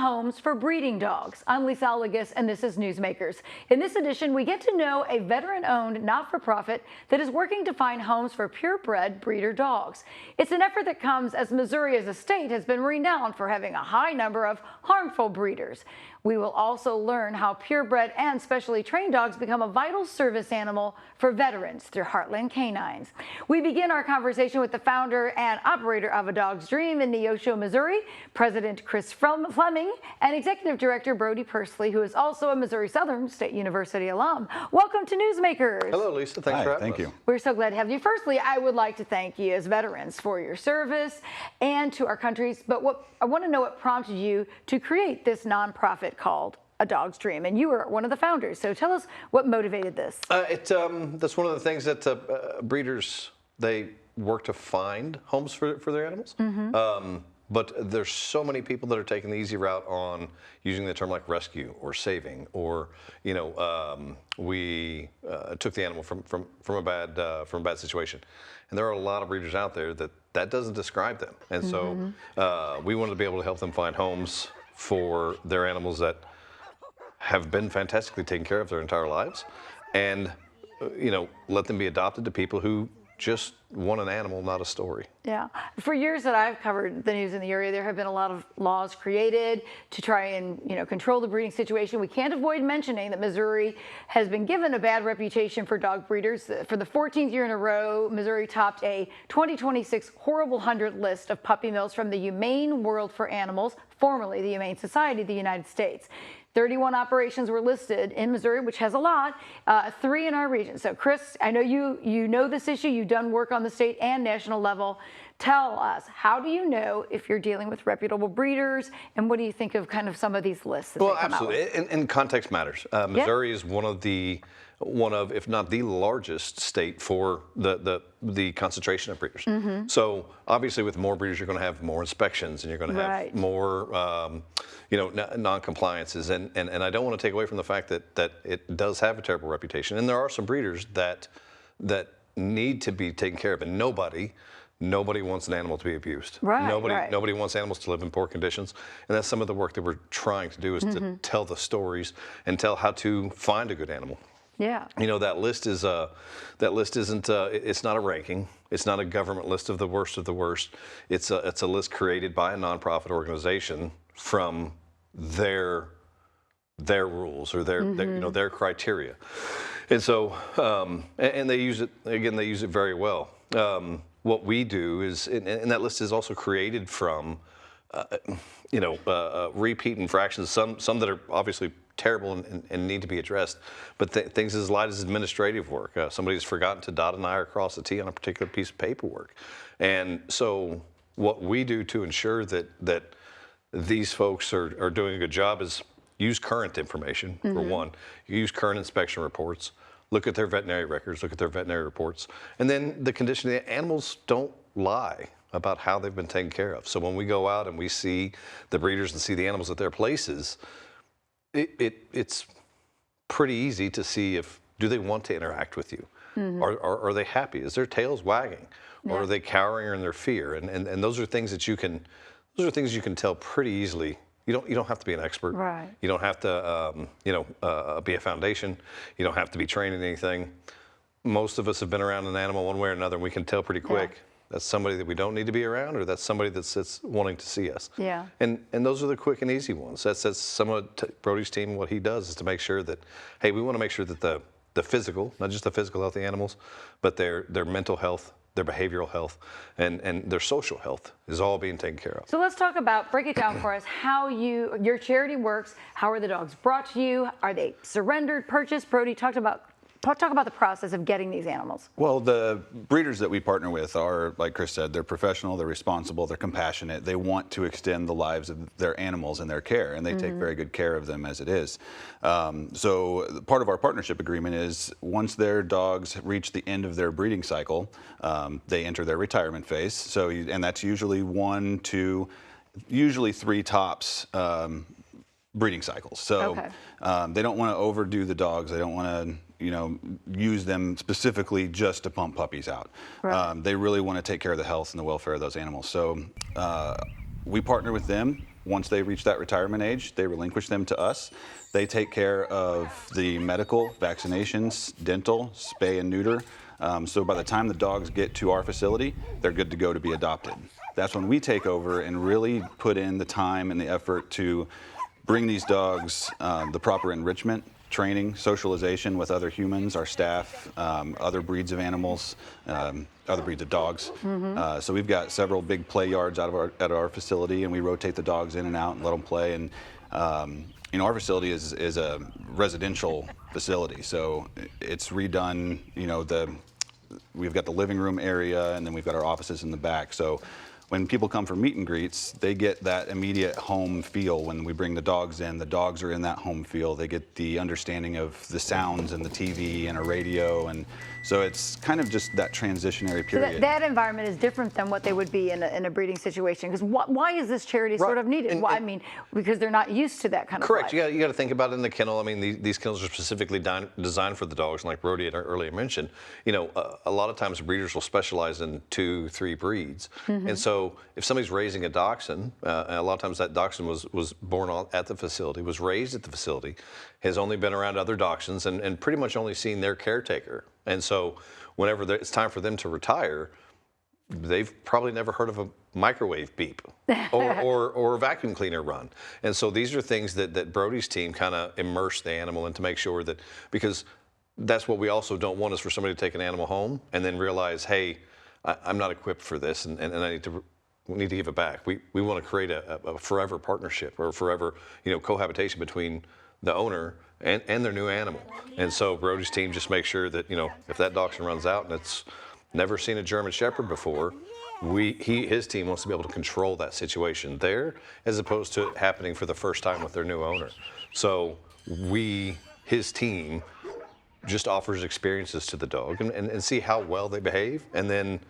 homes for breeding dogs. I'm Lisa Allegas, and this is Newsmakers. In this edition, we get to know a veteran-owned not-for-profit that is working to find homes for purebred breeder dogs. It's an effort that comes as Missouri as a state has been renowned for having a high number of harmful breeders. We will also learn how purebred and specially trained dogs become a vital service animal for veterans through Heartland Canines. We begin our conversation with the founder and operator of A Dog's Dream in Neosho, Missouri, President Chris Fleming, and Executive Director Brody Pursley, who is also a Missouri Southern State University alum. Welcome to Newsmakers. Hello, Lisa. Thanks for having us. Thank you. We're so glad to have you. Firstly, I would like to thank you as veterans for your service and to our countries. But I want to know what prompted you to create this nonprofit called A Dog's Dream, and you were one of the founders. So tell us what motivated this. That's one of the things that breeders, they work to find homes for their animals. But there's so many people that are taking the easy route on using the term like rescue or saving, or we took the animal from a bad situation. And there are a lot of breeders out there that doesn't describe them. And so we wanted to be able to help them find homes for their animals that have been fantastically taken care of their entire lives, and let them be adopted to people who just want an animal, not a story. Yeah. For years that I've covered the news in the area, there have been a lot of laws created to try and, control the breeding situation. We can't avoid mentioning that Missouri has been given a bad reputation for dog breeders. For the 14th year in a row, Missouri topped a 2026 Horrible 100 list of puppy mills from the Humane World for Animals, formerly the Humane Society of the United States. 31 operations were listed in Missouri, which has a lot, 3 in our region. So Chris, I know you know this issue. You've done work on the state and national level. Tell us, how do you know if you're dealing with reputable breeders, and what do you think of kind of some of these lists that they come absolutely. out with? And context matters. Missouri is one of, if not the largest state for the concentration of breeders. So obviously with more breeders, you're going to have more inspections, and you're going to have more, non-compliances. And I don't want to take away from the fact that it does have a terrible reputation. And there are some breeders that need to be taken care of, and nobody wants an animal to be abused. Nobody wants animals to live in poor conditions. And that's some of the work that we're trying to do, is to tell the stories and tell how to find a good animal. Yeah. That list isn't it's not a ranking. It's not a government list of the worst of the worst. It's a list created by a nonprofit organization from their rules or their criteria. And so and they use it again. They use it very well. What we do is, and that list is also created from repeat infractions. Some that are obviously terrible and need to be addressed, but things as light as administrative work. Somebody's forgotten to dot an I or cross a T on a particular piece of paperwork. And so what we do to ensure that these folks are doing a good job is use current information, for one. You use current inspection reports, look at their veterinary records, look at their veterinary reports, and then the condition. The animals don't lie about how they've been taken care of. So when we go out and we see the breeders and see the animals at their places, it's pretty easy to see do they want to interact with you? Are they happy? Is their tails wagging? Or are they cowering or in their fear? And those are things that you can tell pretty easily. You don't have to be an expert. Right. You don't have to be a foundation. You don't have to be trained in anything. Most of us have been around an animal one way or another, and we can tell pretty quick. Yeah. That's somebody that we don't need to be around, or that's somebody that's wanting to see us. Yeah. And those are the quick and easy ones. That's some of Brody's team. What he does is to make sure that, hey, we want to make sure that the physical, not just the physical health of the animals, but their mental health, their behavioral health, and their social health is all being taken care of. So let's break it down for us, how your charity works. How are the dogs brought to you? Are they surrendered, purchased? Brody, talk about the process of getting these animals. Well, the breeders that we partner with are, like Chris said, they're professional, they're responsible, they're compassionate. They want to extend the lives of their animals in their care, and they take very good care of them as it is. So part of our partnership agreement is once their dogs reach the end of their breeding cycle, they enter their retirement phase. So, and that's usually 1, 2, usually 3 tops breeding cycles. So they don't want to overdo the dogs. They don't want to use them specifically just to pump puppies out. Right. They really want to take care of the health and the welfare of those animals. So we partner with them once they reach that retirement age, they relinquish them to us. They take care of the medical, vaccinations, dental, spay and neuter. So by the time the dogs get to our facility, they're good to go to be adopted. That's when we take over and really put in the time and the effort to bring these dogs the proper enrichment, training, socialization with other humans, our staff, other breeds of animals, other breeds of dogs. So we've got several big play yards at our facility, and we rotate the dogs in and out and let them play. And you know, our facility is a residential facility, so it's redone. You know, we've got the living room area, and then we've got our offices in the back. So when people come for meet and greets, they get that immediate home feel. When we bring the dogs in, the dogs are in that home feel. They get the understanding of the sounds and the TV and a radio, and so it's kind of just that transitionary period. So that environment is different than what they would be in a breeding situation. Because why is this charity sort of needed? I mean, because they're not used to that kind of correct. life. You got to think about it in the kennel. I mean, these kennels are specifically designed for the dogs, and like Brody had earlier mentioned, you know, a lot of times breeders will specialize in 2-3 breeds, and so if somebody's raising a dachshund, and a lot of times that dachshund was born at the facility, was raised at the facility, has only been around other dachshunds, and pretty much only seen their caretaker. And so whenever it's time for them to retire, they've probably never heard of a microwave beep or a vacuum cleaner run. And so these are things that Brody's team kind of immerse the animal in to make sure that, because that's what we also don't want, is for somebody to take an animal home and then realize, hey, I'm not equipped for this, and we need to give it back. We want to create a forever partnership, or forever, you know, cohabitation between the owner and their new animal. And so Brody's team just makes sure that, you know, if that dachshund runs out and it's never seen a German Shepherd before, his team wants to be able to control that situation there, as opposed to it happening for the first time with their new owner. So his team just offers experiences to the dog and see how well they behave, and then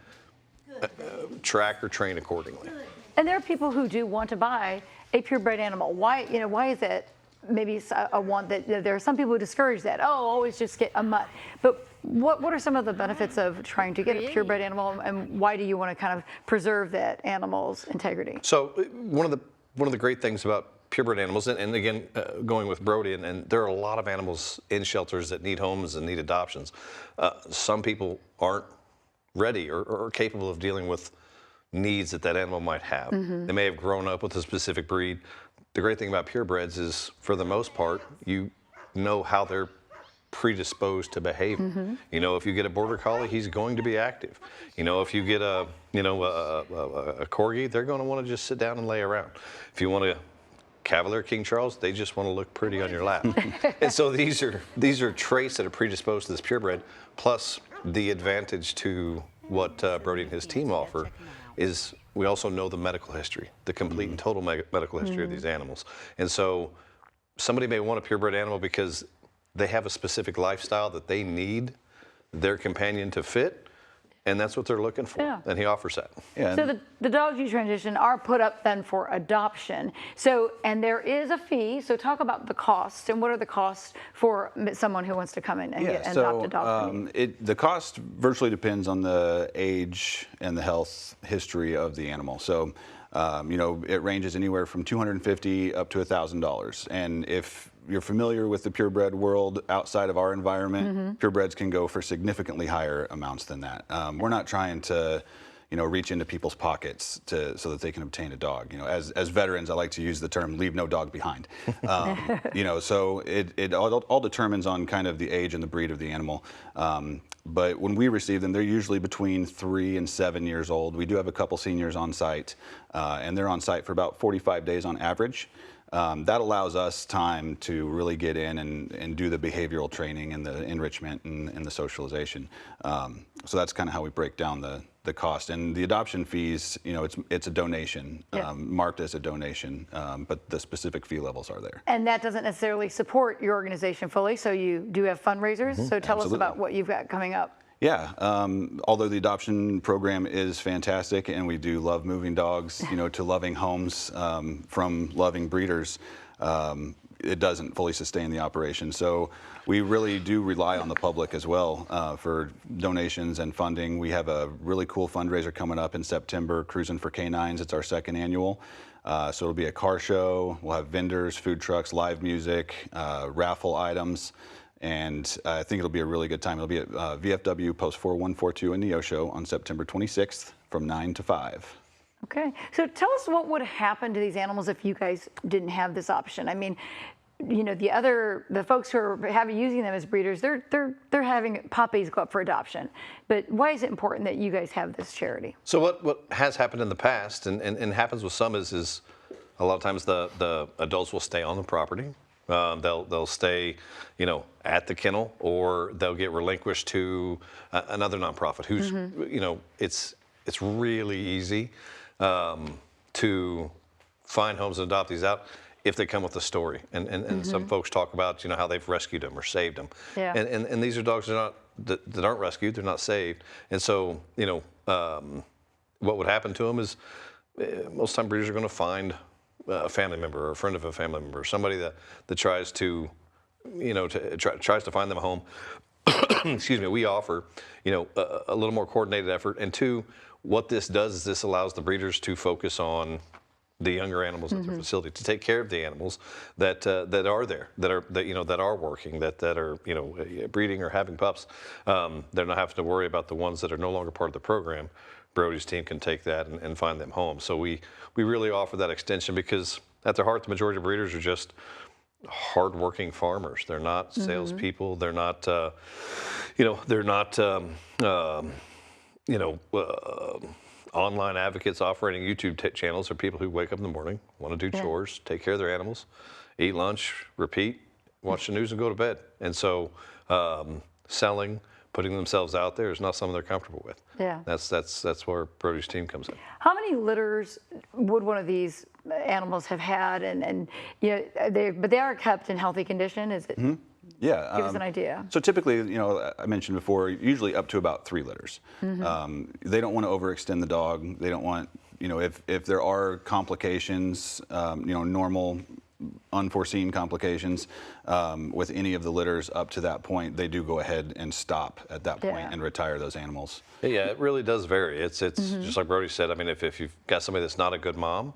track or train accordingly. And there are people who do want to buy a purebred animal. Why is it maybe a want that there are some people who discourage that? Oh, always just get a mutt. But what are some of the benefits of trying to get a purebred animal, and why do you want to kind of preserve that animal's integrity? So one of the great things about purebred animals, and again, going with Brody, and there are a lot of animals in shelters that need homes and need adoptions. Some people aren't ready or capable of dealing with needs that animal might have. They may have grown up with a specific breed. The great thing about purebreds is, for the most part, you know how they're predisposed to behave. You know, if you get a border collie, he's going to be active. You know, if you get a corgi, they're going to want to just sit down and lay around. If you want a Cavalier King Charles, they just want to look pretty on your lap. And so these are traits that are predisposed to this purebred, plus the advantage to what Brody and his team offer is we also know the medical history, the complete and total medical history of these animals. And so somebody may want a purebred animal because they have a specific lifestyle that they need their companion to fit, and that's what they're looking for. Yeah. And he offers that. Yeah. So the dogs you transition are put up then for adoption. So, and there is a fee. So talk about the cost, and what are the costs for someone who wants to come in and adopt a dog? The cost virtually depends on the age and the health history of the animal. So, you know, it ranges anywhere from $250 up to $1,000. And if you're familiar with the purebred world outside of our environment, purebreds can go for significantly higher amounts than that. We're not trying to, you know, reach into people's pockets so that they can obtain a dog. You know, as veterans, I like to use the term "leave no dog behind." You know, so it all determines on kind of the age and the breed of the animal. But when we receive them, they're usually between 3 and 7 years old. We do have a couple seniors on site, and they're on site for about 45 days on average. That allows us time to really get in and do the behavioral training and the enrichment and the socialization. So that's kind of how we break down the cost. And the adoption fees, you know, it's a donation, marked as a donation, but the specific fee levels are there. And that doesn't necessarily support your organization fully, so you do have fundraisers. So tell us about what you've got coming up. Yeah, although the adoption program is fantastic, and we do love moving dogs, you know, to loving homes from loving breeders, it doesn't fully sustain the operation. So we really do rely on the public as well for donations and funding. We have a really cool fundraiser coming up in September, Cruising for Canines. It's our second annual. So it'll be a car show. We'll have vendors, food trucks, live music, raffle items. And I think it'll be a really good time. It'll be at VFW Post 4142 in Neosho on September 26th from 9 to 5. Okay, so tell us what would happen to these animals if you guys didn't have this option. I mean, you know, the folks who are using them as breeders, they're having puppies go up for adoption. But why is it important that you guys have this charity? So what has happened in the past and happens with some is a lot of times the adults will stay on the property. They'll stay, you know, at the kennel, or they'll get relinquished to another nonprofit who's, you know, it's really easy to find homes and adopt these out if they come with a story. And some folks talk about, you know, how they've rescued them or saved them. Yeah. And these are dogs that aren't rescued, they're not saved. And so, you know, what would happen to them is most time breeders are going to find a family member or a friend of a family member, somebody that tries to, you know, tries to find them a home. Excuse me. We offer, you know, a little more coordinated effort. And two, what this does is this allows the breeders to focus on the younger animals at the facility, to take care of the animals that are there, that are working, that are, you know, breeding or having pups. They're not having to worry about the ones that are no longer part of the program. Brody's team can take that and find them home. So we really offer that extension because at their heart, the majority of breeders are just hardworking farmers. They're not salespeople. They're not, you know, they're not, online advocates operating YouTube channels. Are people who wake up in the morning, want to do chores, take care of their animals, eat lunch, repeat, watch the news, and go to bed. And so selling, putting themselves out there is not something they're comfortable with. Yeah. That's where Brody's team comes in. How many litters would one of these animals have had? And you know, they are kept in healthy condition. Is it? Yeah. Give us an idea. So typically, you know, I mentioned before, usually up to about 3 litters. They don't want to overextend the dog. They don't want, you know, if there are complications, you know, normal, unforeseen complications with any of the litters up to that point, they do go ahead and stop at that point and retire those animals. Yeah, it really does vary. It's just like Brody said. I mean, if you've got somebody that's not a good mom,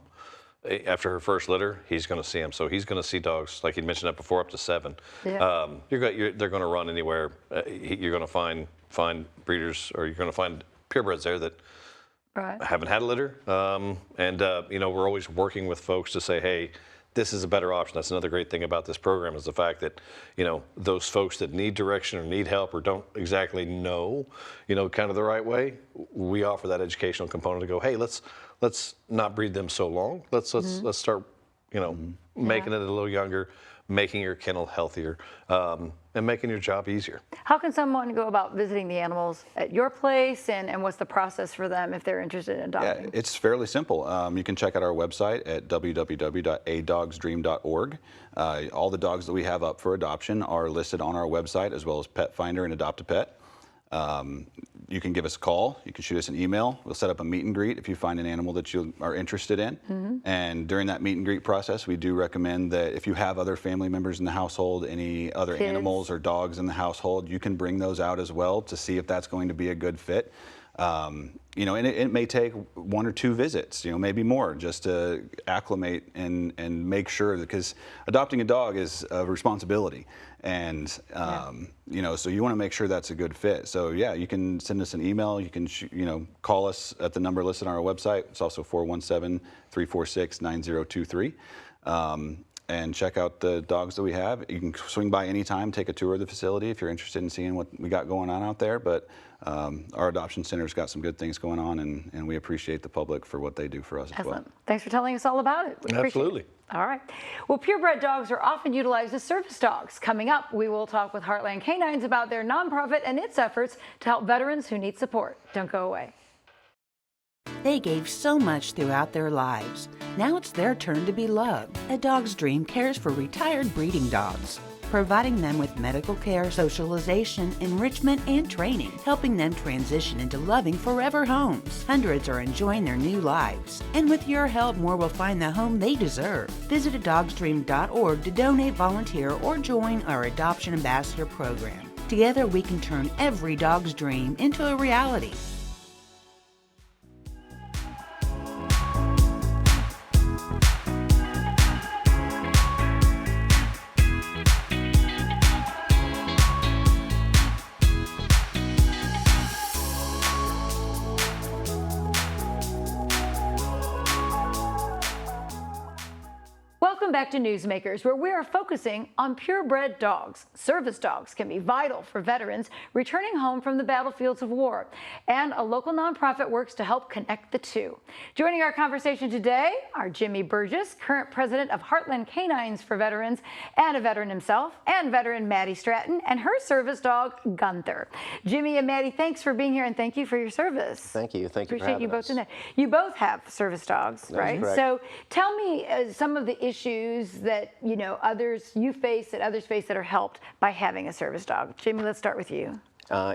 after her first litter, he's going to see them. So he's going to see dogs, like you mentioned that before, up to 7. Yeah. They're going to run anywhere. You're going to find breeders, or you're going to find purebreds there that haven't had a litter. You know, we're always working with folks to say, hey, this is a better option. That's another great thing about this program, is the fact that, you know, those folks that need direction or need help or don't exactly know, you know, kind of the right way, we offer that educational component to go, hey, let's not breed them so long. Let's start, you know, making it a little younger, making your kennel healthier, and making your job easier. How can someone go about visiting the animals at your place, and what's the process for them if they're interested in adopting? Yeah, it's fairly simple. You can check out our website at www.adogsdream.org. All the dogs that we have up for adoption are listed on our website, as well as Pet Finder and Adopt a Pet. You can give us a call. You can shoot us an email. We'll set up a meet and greet if you find an animal that you are interested in. And during that meet and greet process, we do recommend that if you have other family members in the household, any other animals or dogs in the household, you can bring those out as well to see if that's going to be a good fit. You know, and it may take 1 or 2 visits, you know, maybe more, just to acclimate and make sure, because adopting a dog is a responsibility. And, you know, so you want to make sure that's a good fit. So, yeah, you can send us an email. You can, you know, call us at the number listed on our website. It's also 417-346-9023. And check out the dogs that we have. You can swing by anytime, take a tour of the facility if you're interested in seeing what we got going on out there. But our adoption center's got some good things going on, and we appreciate the public for what they do for us as well. Excellent. Thanks for telling us all about it. We appreciate Absolutely. it. All right. Well, purebred dogs are often utilized as service dogs. Coming up, we will talk with Heartland Canines about their nonprofit and its efforts to help veterans who need support. Don't go away. They gave so much throughout their lives. Now it's their turn to be loved. A Dog's Dream cares for retired breeding dogs, providing them with medical care, socialization, enrichment, and training, helping them transition into loving forever homes. Hundreds are enjoying their new lives. And with your help, more will find the home they deserve. Visit adogsdream.org to donate, volunteer, or join our Adoption Ambassador program. Together we can turn every dog's dream into a reality. Welcome back to Newsmakers, where we are focusing on purebred dogs. Service dogs can be vital for veterans returning home from the battlefields of war, and a local nonprofit works to help connect the two. Joining our conversation today are Jimmy Burgess, current president of Heartland Canines for Veterans, and a veteran himself, and veteran Maddie Stratton and her service dog, Gunther. Jimmy and Maddie, thanks for being here, and thank you for your service. Thank you. Thank you for Appreciate having you both us. doing that. You both have service dogs, right? correct. So tell me some of the issues that you face, that others face, that are helped by having a service dog. Jimmy, let's start with you.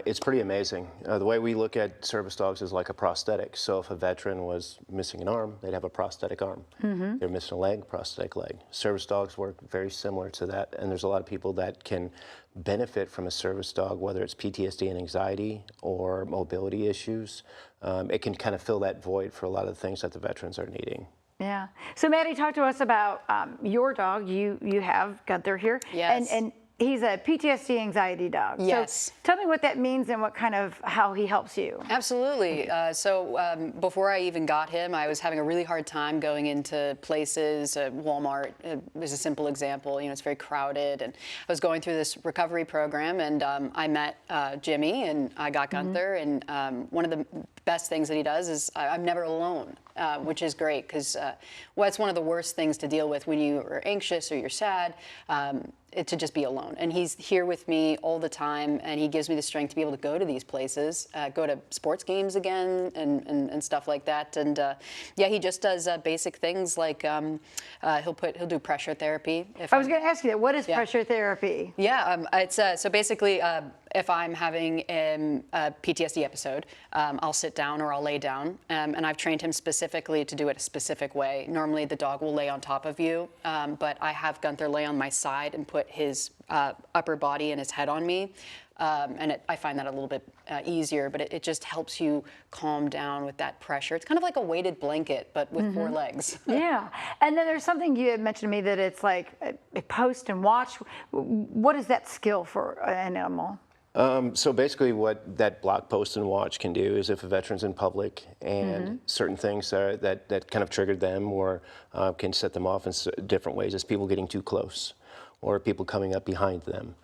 It's pretty amazing. The way we look at service dogs is like a prosthetic. So if a veteran was missing an arm, they'd have a prosthetic arm. They're missing a leg, prosthetic leg. Service dogs work very similar to that, and there's a lot of people that can benefit from a service dog, whether it's PTSD and anxiety or mobility issues. It can kind of fill that void for a lot of the things that the veterans are needing. Yeah. So Maddie, talk to us about your dog. You have Gunther here. Yes. And he's a PTSD anxiety dog. Yes. So tell me what that means and what kind of, how he helps you. Absolutely. Before I even got him, I was having a really hard time going into places. Walmart is a simple example. It's very crowded. And I was going through this recovery program, and I met Jimmy, and I got Gunther. And one of the best things that he does is I'm never alone, which is great, because it's one of the worst things to deal with when you are anxious or you're sad. To just be alone. And he's here with me all the time, and he gives me the strength to be able to go to these places, go to sports games again and stuff like that. And yeah, he just does basic things like he'll do pressure therapy. I was going to ask you that. What is pressure therapy? Yeah, it's so basically if I'm having a PTSD episode, I'll sit down or I'll lay down, and I've trained him specifically to do it a specific way. Normally the dog will lay on top of you, but I have Gunther lay on my side and put his upper body and his head on me. I find that a little bit easier, but it just helps you calm down with that pressure. It's kind of like a weighted blanket, but with 4 legs. Yeah. And then there's something you had mentioned to me that it's like a post and watch. What is that skill for an animal? So basically what that block post and watch can do is if a veteran's in public and certain things that kind of triggered them or can set them off in different ways, is people getting too close, or people coming up behind them,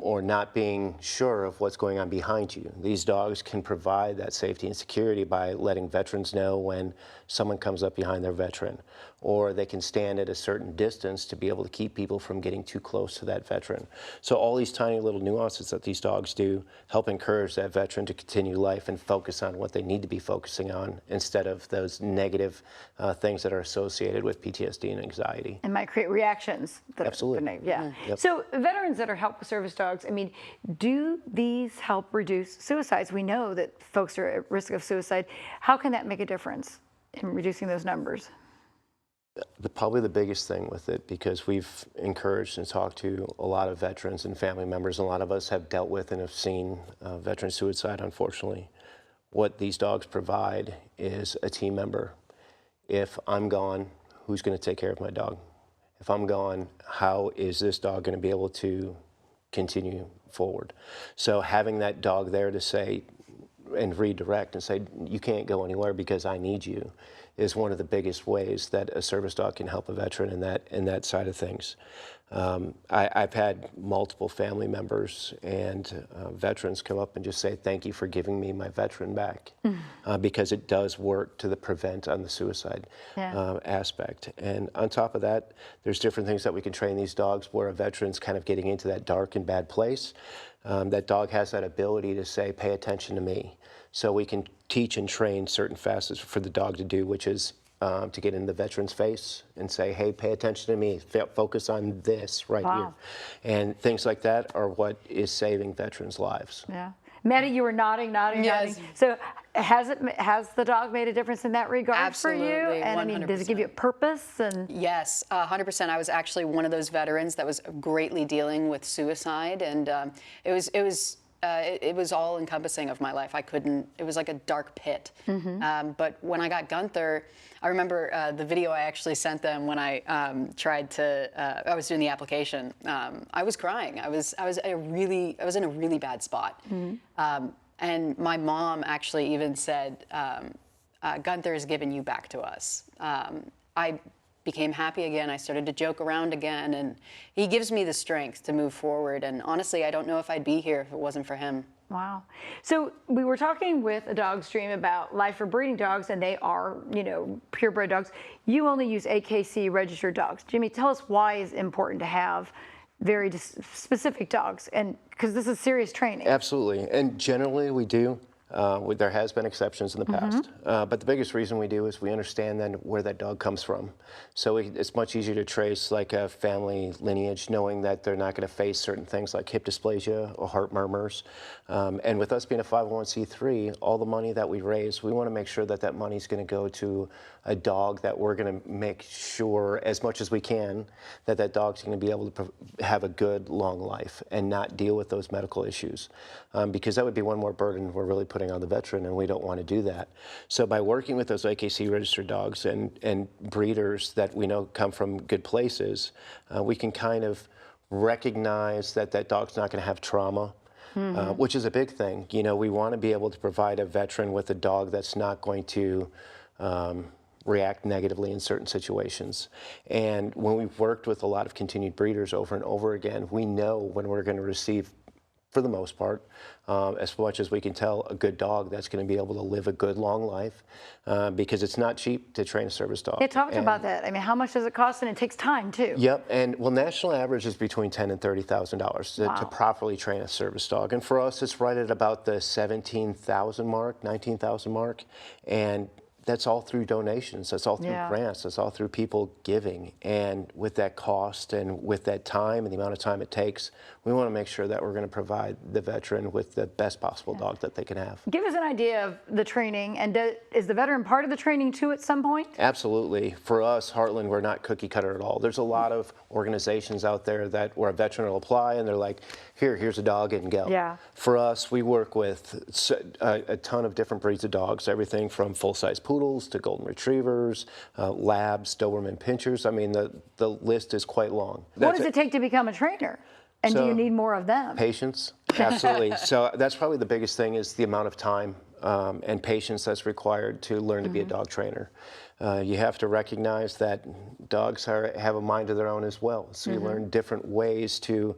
or not being sure of what's going on behind you. These dogs can provide that safety and security by letting veterans know when someone comes up behind their veteran, or they can stand at a certain distance to be able to keep people from getting too close to that veteran. So all these tiny little nuances that these dogs do help encourage that veteran to continue life and focus on what they need to be focusing on, instead of those negative things that are associated with PTSD and anxiety. And might create reactions. That Absolutely. Yeah. Yep. So veterans that are helped with service dogs, I mean, do these help reduce suicides? We know that folks are at risk of suicide. How can that make a difference in reducing those numbers? Probably the biggest thing with it, because we've encouraged and talked to a lot of veterans and family members, and a lot of us have dealt with and have seen veteran suicide, unfortunately. What these dogs provide is a team member. If I'm gone, who's going to take care of my dog? If I'm gone, how is this dog going to be able to continue forward? So having that dog there to say and redirect and say, you can't go anywhere because I need you, is one of the biggest ways that a service dog can help a veteran in that side of things. I've had multiple family members and veterans come up and just say, thank you for giving me my veteran back, because it does work to the prevent on the suicide aspect. And on top of that, there's different things that we can train these dogs where a veteran's kind of getting into that dark and bad place. That dog has that ability to say, pay attention to me. So we can teach and train certain facets for the dog to do, which is to get in the veteran's face and say, hey, pay attention to me, focus on this right here. And things like that are what is saving veterans' lives. Yeah. Maddie, you were nodding. Yes. So has the dog made a difference in that regard Absolutely, for you? And 100%. I mean, does it give you a purpose? And yes, 100%. I was actually one of those veterans that was greatly dealing with suicide, and it was all encompassing of my life. It was like a dark pit. But when I got Gunther, I remember the video I actually sent them when I I was doing the application. I was crying. I was in a really bad spot. And my mom actually even said, Gunther has given you back to us. became happy again. I started to joke around again, and he gives me the strength to move forward. And honestly, I don't know if I'd be here if it wasn't for him. Wow. So we were talking with a dog stream about life for breeding dogs, and they are, purebred dogs. You only use AKC registered dogs. Jimmy, tell us why it's important to have very specific dogs, and because this is serious training. Absolutely, and generally we do. There has been exceptions in the past, but the biggest reason we do is we understand then where that dog comes from. So it's much easier to trace like a family lineage, knowing that they're not going to face certain things like hip dysplasia or heart murmurs. And with us being a 501c3, all the money that we raise, we want to make sure that that money is going to go to a dog that we're going to make sure, as much as we can, that that dog's going to be able to have a good long life and not deal with those medical issues, because that would be one more burden we're really putting on the veteran, and we don't want to do that. So by working with those AKC registered dogs and breeders that we know come from good places, we can kind of recognize that that dog's not going to have trauma, which is a big thing. We want to be able to provide a veteran with a dog that's not going to react negatively in certain situations. And when we've worked with a lot of continued breeders over and over again, we know when we're going to receive, for the most part, as much as we can tell, a good dog that's going to be able to live a good long life, because it's not cheap to train a service dog. Yeah, talk about that. I mean, how much does it cost? And it takes time too. Yep, and well, national average is between $10,000 and $30,000 to properly train a service dog, and for us, it's right at about the 17,000 mark, 19,000 mark, and that's all through donations, that's all through grants, that's all through people giving. And with that cost and with that time and the amount of time it takes, we want to make sure that we're going to provide the veteran with the best possible dog that they can have. Give us an idea of the training, and is the veteran part of the training too at some point? Absolutely. For us, Heartland, we're not cookie cutter at all. There's a lot of organizations out there where a veteran will apply and they're like, here's a dog and go. Yeah. For us, we work with a ton of different breeds of dogs, everything from full-size poodles to golden retrievers, labs, Doberman pinchers. I mean, the list is quite long. What does it take to become a trainer? And do you need more of them? Patience, absolutely. So that's probably the biggest thing, is the amount of time and patience that's required to learn to be a dog trainer. You have to recognize that dogs have a mind of their own as well. So you learn different ways to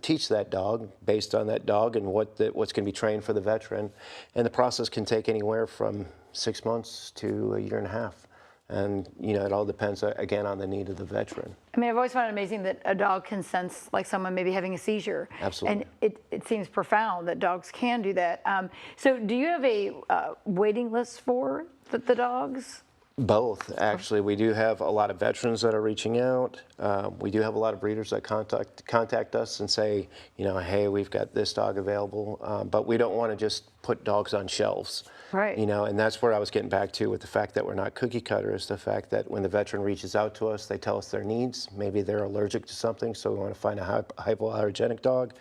teach that dog based on that dog and what's going to be trained for the veteran. And the process can take anywhere from 6 months to a year and a half. And, it all depends, again, on the need of the veteran. I mean, I've always found it amazing that a dog can sense like someone maybe having a seizure. Absolutely. And it seems profound that dogs can do that. So do you have a waiting list for the dogs? Both, actually. We do have a lot of veterans that are reaching out. We do have a lot of breeders that contact us and say, hey, we've got this dog available. But we don't want to just put dogs on shelves. Right. And that's where I was getting back to with the fact that we're not cookie cutter, is the fact that when the veteran reaches out to us, they tell us their needs. Maybe they're allergic to something, so we want to find a hypoallergenic dog.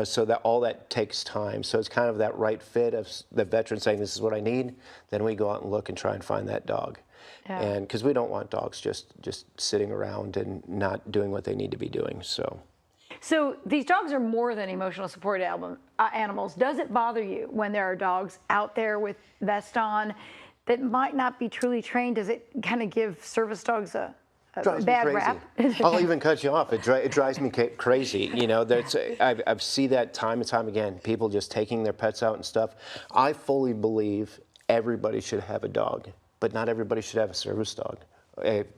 So that all that takes time. So it's kind of that right fit of the veteran saying, this is what I need. Then we go out and look and try and find that dog. Yeah. And because we don't want dogs just sitting around and not doing what they need to be doing. So these dogs are more than emotional support animals. Does it bother you when there are dogs out there with vests on that might not be truly trained? Does it kind of give service dogs a bad rap? I'll even cut you off. It drives me crazy. I've seen that time and time again. People just taking their pets out and stuff. I fully believe everybody should have a dog, but not everybody should have a service dog.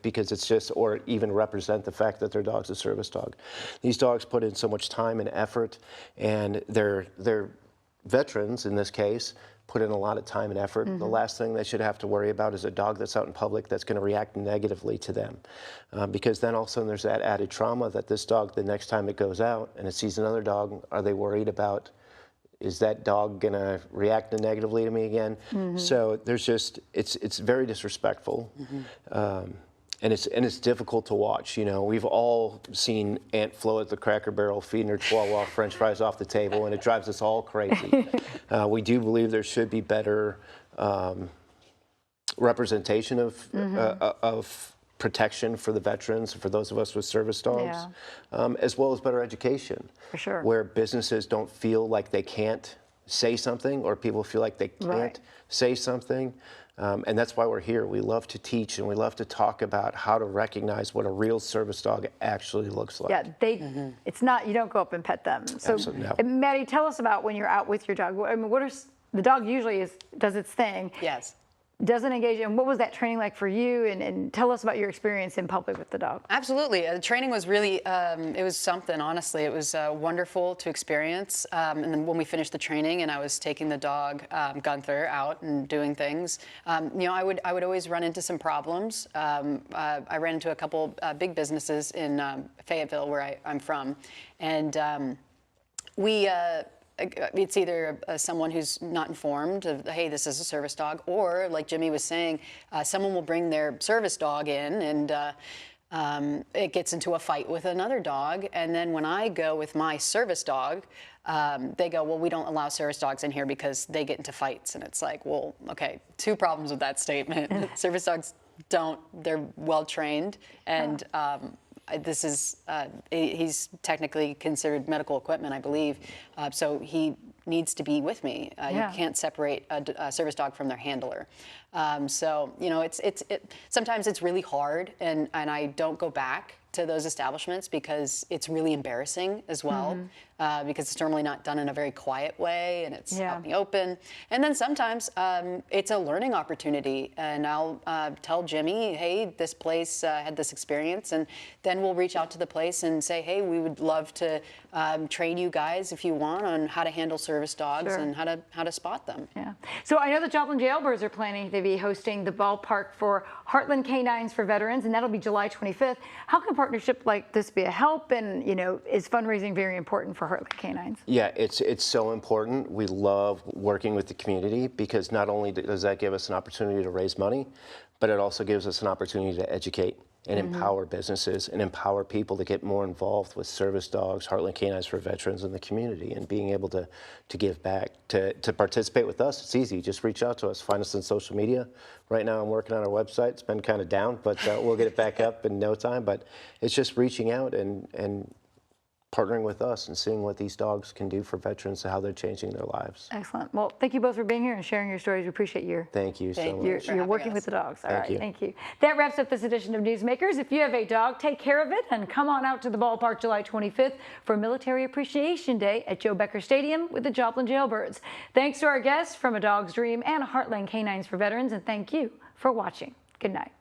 Because it's just, or even represent the fact that their dog's a service dog. These dogs put in so much time and effort, and their veterans, in this case, put in a lot of time and effort. The last thing they should have to worry about is a dog that's out in public that's going to react negatively to them. Because then all of a sudden there's that added trauma that this dog, the next time it goes out and it sees another dog, are they worried about, is that dog going to react negatively to me again? So there's just, it's very disrespectful. And it's difficult to watch. We've all seen Aunt Flo at the Cracker Barrel feeding her Chihuahua French fries off the table, and it drives us all crazy. We do believe there should be better representation of protection for the veterans, for those of us with service dogs, as well as better education. For sure. Where businesses don't feel like they can't say something, or people feel like they can't Right. say something. And that's why we're here. We love to teach, and we love to talk about how to recognize what a real service dog actually looks like. Yeah, it's not, you don't go up and pet them. So, Absolutely not. and Maddie, tell us about when you're out with your dog. I mean, the dog usually does its thing. Yes. Doesn't engage. And what was that training like for you? And tell us about your experience in public with the dog. Absolutely. The training was really, it was something, honestly. It was wonderful to experience. And then when we finished the training and I was taking the dog, Gunther, out and doing things, I would always run into some problems. I ran into a couple big businesses in Fayetteville, where I'm from. And it's either someone who's not informed of, hey, this is a service dog, or like Jimmy was saying, someone will bring their service dog in and it gets into a fight with another dog. And then when I go with my service dog, they go, well, we don't allow service dogs in here because they get into fights. And it's like, well, okay, two problems with that statement. Service dogs they're well trained, and this is, he's technically considered medical equipment, I believe, so he needs to be with me. You can't separate a service dog from their handler. So, sometimes it's really hard, and I don't go back to those establishments because it's really embarrassing as well, because it's normally not done in a very quiet way, and it's out in the open. And then sometimes it's a learning opportunity, and I'll tell Jimmy, hey, this place had this experience, and then we'll reach out to the place and say, hey, we would love to train you guys if you want on how to handle service dogs and how to spot them. Yeah. So I know the Joplin Jailbirds are planning to be hosting the ballpark for Heartland Canines for Veterans, and that'll be July 25th. How can a partnership like this be a help? And, is fundraising very important for Heartland Canines? Yeah, it's so important. We love working with the community because not only does that give us an opportunity to raise money, but it also gives us an opportunity to educate and empower businesses and empower people to get more involved with service dogs, Heartland Canines for Veterans in the community, and being able to give back. To participate with us, it's easy. Just reach out to us. Find us on social media. Right now I'm working on our website. It's been kind of down, but we'll get it back up in no time. But it's just reaching out and partnering with us and seeing what these dogs can do for veterans and how they're changing their lives. Excellent. Well, thank you both for being here and sharing your stories. We appreciate your Thank you so much. You're working with the dogs. All right, you. thank you. That wraps up this edition of Newsmakers. If you have a dog, take care of it and come on out to the ballpark July 25th for Military Appreciation Day at Joe Becker Stadium with the Joplin Jailbirds. Thanks to our guests from A Dog's Dream and Heartland Canines for Veterans, and thank you for watching. Good night.